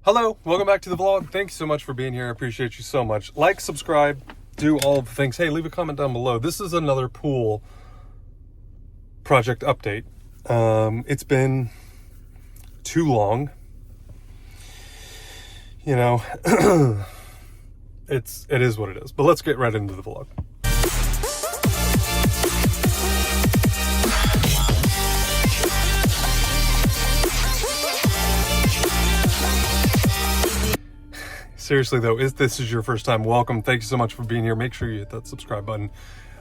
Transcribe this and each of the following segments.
Hello, welcome back to the vlog. Thank you so much for being here. I appreciate you so much. Like, subscribe, do all of the things. Hey, leave a comment down below. This is another pool project update. It's been too long. You know, it is what it is. But let's get right into the vlog. Seriously though, if this is your first time, welcome. Thank you so much for being here. Make sure you hit that subscribe button.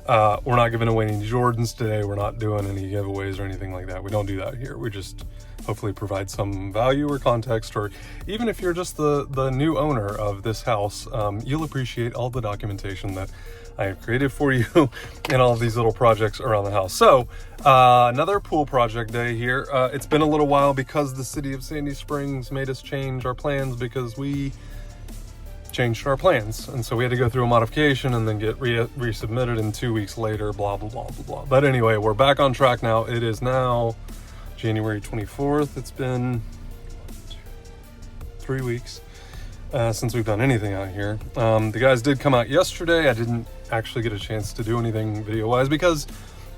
We're not giving away any Jordans today. We're not doing any giveaways or anything like that. We don't do that here. We just hopefully provide some value or context, or even if you're just the new owner of this house, you'll appreciate all the documentation that I have created for you and all of these little projects around the house. So another pool project day here. It's been a little while because the city of Sandy Springs made us change our plans because we changed our plans, and so we had to go through a modification and then get resubmitted, and 2 weeks later, blah blah blah blah blah. But anyway, we're back on track now. It is now January 24th. It's been 3 weeks since we've done anything out here. The guys did come out yesterday. I didn't actually get a chance to do anything video wise because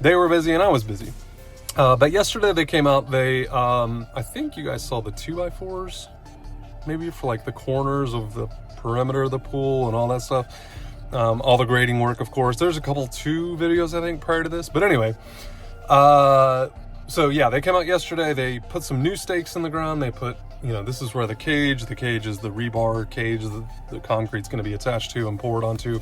they were busy and I was busy. But yesterday they came out. They I think you guys saw the 2x4s maybe for like the corners of the perimeter of the pool and all that stuff. All the grading work, of course. There's a couple 2 videos I think prior to this, but anyway, so yeah, they came out yesterday. They put some new stakes in the ground. They put, you know, this is where the cage is the rebar cage the concrete's going to be attached to and poured onto.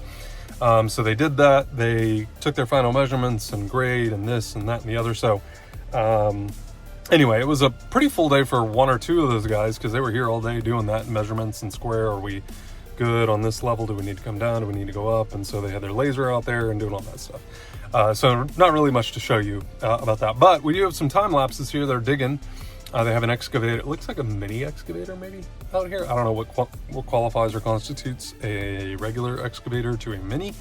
So they did that. They took their final measurements and grade and this and that and the other. So anyway, it was a pretty full day for 1 or 2 of those guys because they were here all day doing that, measurements and square. Are we good on this level? Do we need to come down? Do we need to go up? And so they had their laser out there and doing all that stuff. So not really much to show you about that, but we do have some time lapses here. They're digging. They have an excavator. It looks like a mini excavator maybe out here. I don't know what qualifies or constitutes a regular excavator to a mini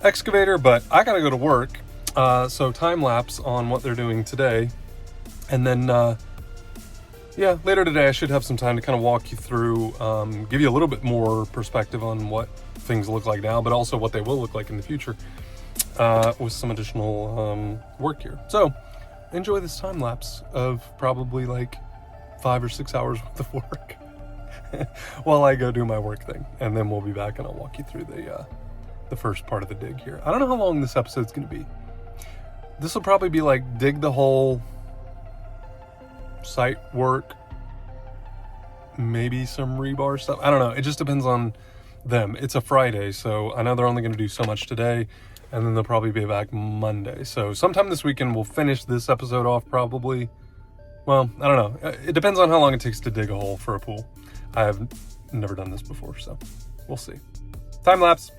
excavator, but I gotta go to work. So time lapse on what they're doing today. And then, yeah, later today I should have some time to kind of walk you through, give you a little bit more perspective on what things look like now, but also what they will look like in the future with some additional work here. So enjoy this time lapse of probably like 5 or 6 hours worth of work while I go do my work thing. And then we'll be back and I'll walk you through the first part of the dig here. I don't know how long this episode's going to be. This will probably be like dig the hole, site work, maybe some rebar stuff. I don't know. It just depends on them. It's a Friday, so I know they're only going to do so much today, and then they'll probably be back Monday. So sometime this weekend we'll finish this episode off probably. Well, I don't know. It depends on how long it takes to dig a hole for a pool. I have never done this before, so we'll see. Time lapse.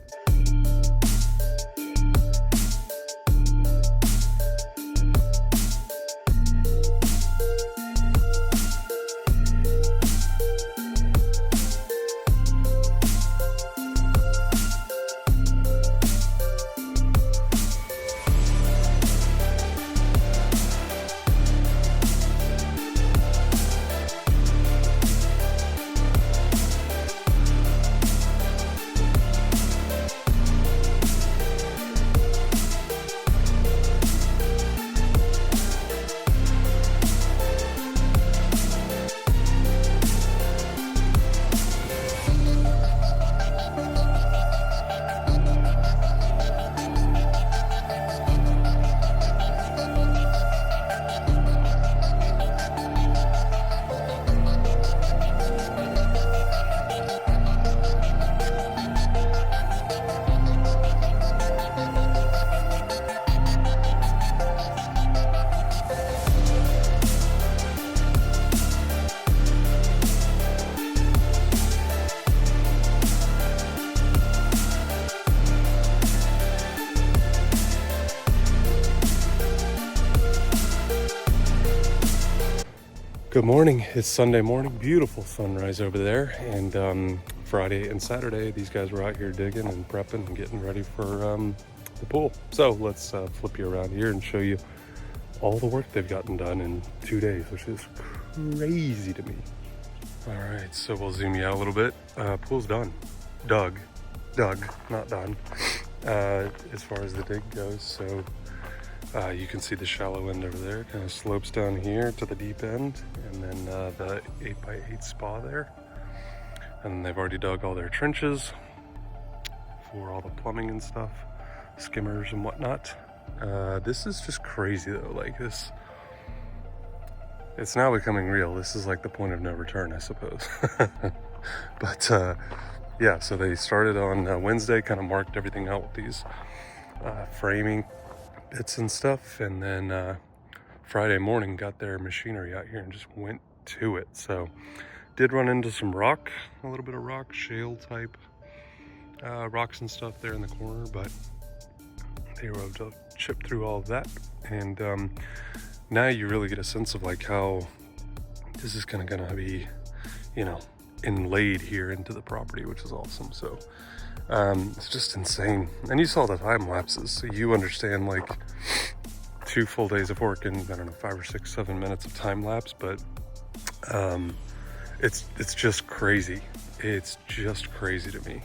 Good morning. It's Sunday morning. Beautiful sunrise over there. And Friday and Saturday, these guys were out here digging and prepping and getting ready for the pool. So let's flip you around here and show you all the work they've gotten done in 2 days, which is crazy to me. All right, so we'll zoom you out a little bit. Pool's done. Dug, not done. As far as the dig goes, so you can see the shallow end over there. Kind of slopes down here to the deep end, and then the 8x8 spa there. And they've already dug all their trenches for all the plumbing and stuff, skimmers and whatnot. This is just crazy though. Like this. It's now becoming real. This is like the point of no return, I suppose. But yeah, so they started on Wednesday, kind of marked everything out with these framing bits and stuff. And then Friday morning got their machinery out here and just went to it. So did run into some rock, a little bit of rock, shale type rocks and stuff there in the corner, but they were able to chip through all of that. And now you really get a sense of like how this is kind of gonna be, you know, inlaid here into the property, which is awesome. So it's just insane. And you saw the time lapses, so you understand like 2 full days of work in, I don't know, 5 or 6, 7 minutes of time lapse. But it's just crazy. It's just crazy to me.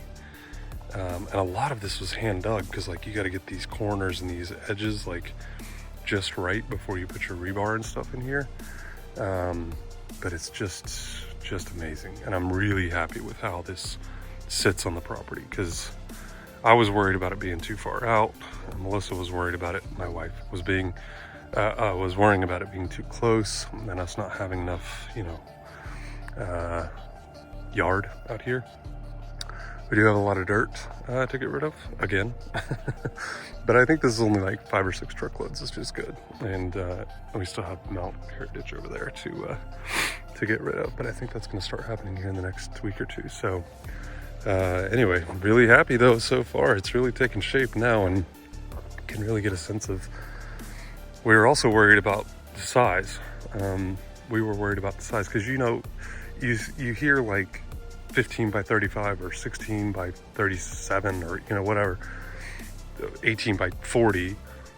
And a lot of this was hand dug, because like you got to get these corners and these edges like just right before you put your rebar and stuff in here. But it's just amazing, and I'm really happy with how this sits on the property, because I was worried about it being too far out, and Melissa was worried about it, my wife was worrying about it being too close and us not having enough, you know, yard out here. We do have a lot of dirt to get rid of, again. But I think this is only like 5 or 6 truckloads, it's just good. And we still have Mount Heritage over there to get rid of. But I think that's gonna start happening here in the next week or two. So anyway, I'm really happy though so far. It's really taken shape now, and can really get a sense of, we were also worried about the size. We were worried about the size, because you know, you hear like 15 by 35 or 16 by 37 or, you know, whatever, 18 by 40.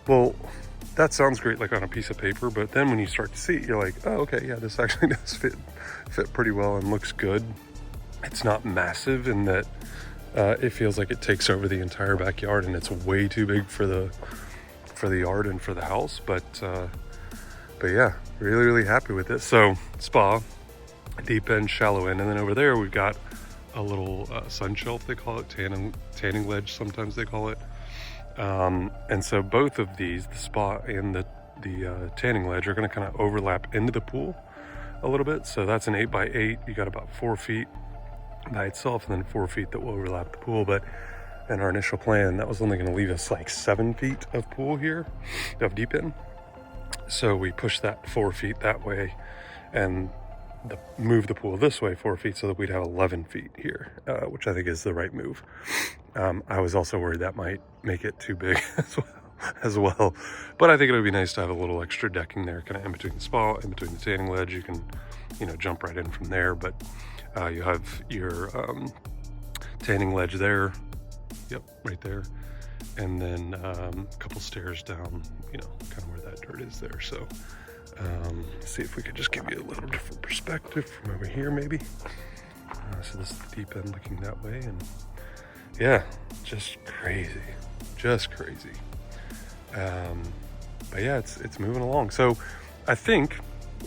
Well, that sounds great like on a piece of paper, but then when you start to see it, you're like, oh, okay, yeah, this actually does fit pretty well and looks good. It's not massive in that it feels like it takes over the entire backyard, and it's way too big for the yard and for the house. But yeah, really happy with it. So spa, deep end, shallow end, and then over there we've got a little sun shelf, they call it, tanning ledge sometimes they call it. And so both of these, the spa and the tanning ledge, are going to kind of overlap into the pool a little bit. So that's an 8x8. You got about 4 feet by itself, and then 4 feet that will overlap the pool. But in our initial plan, that was only going to leave us like 7 feet of pool here, of deep end. So we pushed that 4 feet that way, and move the pool this way 4 feet, so that we'd have 11 feet here, which I think is the right move. I was also worried that might make it too big as well, but I think it would be nice to have a little extra decking there, kind of in between the spa, in between the tanning ledge. You can, you know, jump right in from there, but you have your tanning ledge there, yep, right there, and then a couple stairs down, you know, kind of where that dirt is there. So see if we could just give you a little different perspective from over here, maybe. So this is the deep end looking that way, and yeah, just crazy. But yeah, it's moving along. So I think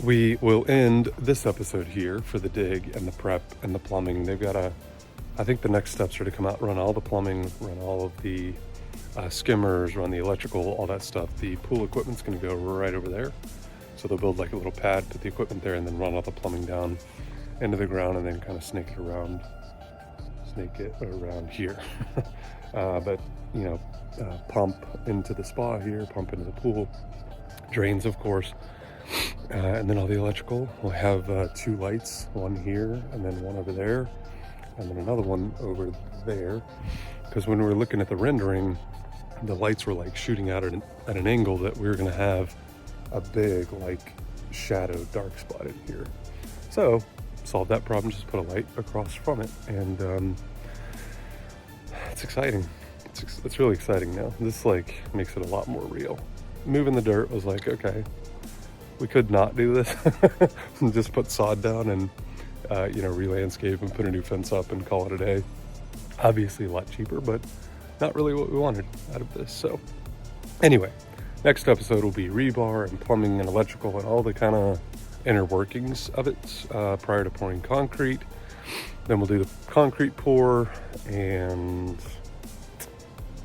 we will end this episode here for the dig and the prep and the plumbing. They've got I think the next steps are to come out, run all the plumbing, run all of the skimmers, run the electrical, all that stuff. The pool equipment's going to go right over there. So they'll build like a little pad, put the equipment there, and then run all the plumbing down into the ground, and then kind of snake it around here. But you know, pump into the spa here, pump into the pool, drains of course, and then all the electrical. We'll have 2 lights, one here and then one over there, and then another one over there. Because when we were looking at the rendering, the lights were like shooting out at an angle that we were going to have a big like shadow dark spot in here. So solve that problem, just put a light across from it, and it's exciting. It's really exciting now. This like makes it a lot more real. Moving the dirt was like, okay, we could not do this and just put sod down and re-landscape and put a new fence up and call it a day. Obviously a lot cheaper, but not really what we wanted out of this. So anyway, next episode will be rebar and plumbing and electrical and all the kind of inner workings of it prior to pouring concrete. Then we'll do the concrete pour, and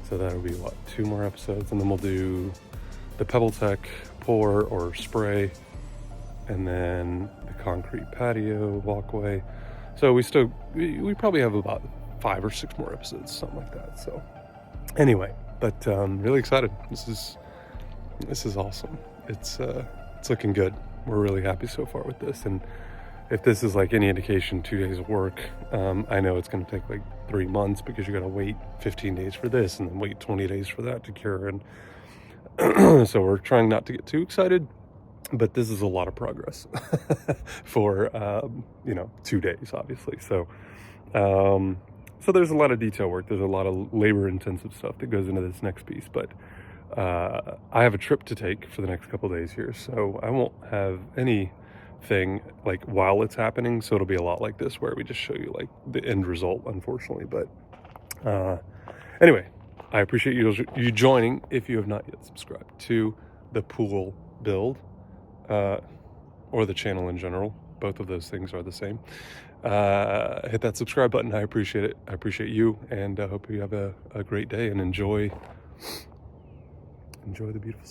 so that'll be 2 more episodes, and then we'll do the Pebble Tech pour or spray, and then the concrete patio walkway. So we probably have about 5 or 6 more episodes, something like that. So anyway, but really excited. This is awesome. It's looking good. We're really happy so far with this, and if this is like any indication, 2 days of work, I know it's going to take like 3 months because you got to wait 15 days for this and then wait 20 days for that to cure. And so we're trying not to get too excited, but this is a lot of progress for, 2 days, obviously. So there's a lot of detail work. There's a lot of labor intensive stuff that goes into this next piece, but I have a trip to take for the next couple of days here. So I won't have anything like while it's happening, so it'll be a lot like this where we just show you like the end result, unfortunately. But anyway, I appreciate you joining. If you have not yet subscribed to the pool build or the channel in general, both of those things are the same, hit that subscribe button. I appreciate it. I appreciate you, and I hope you have a great day and enjoy the beautiful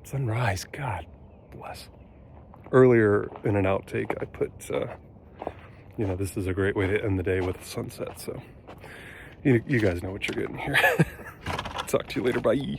sunrise. God bless. Earlier in an outtake, I put, this is a great way to end the day with a sunset. So you guys know what you're getting here. Talk to you later. Bye.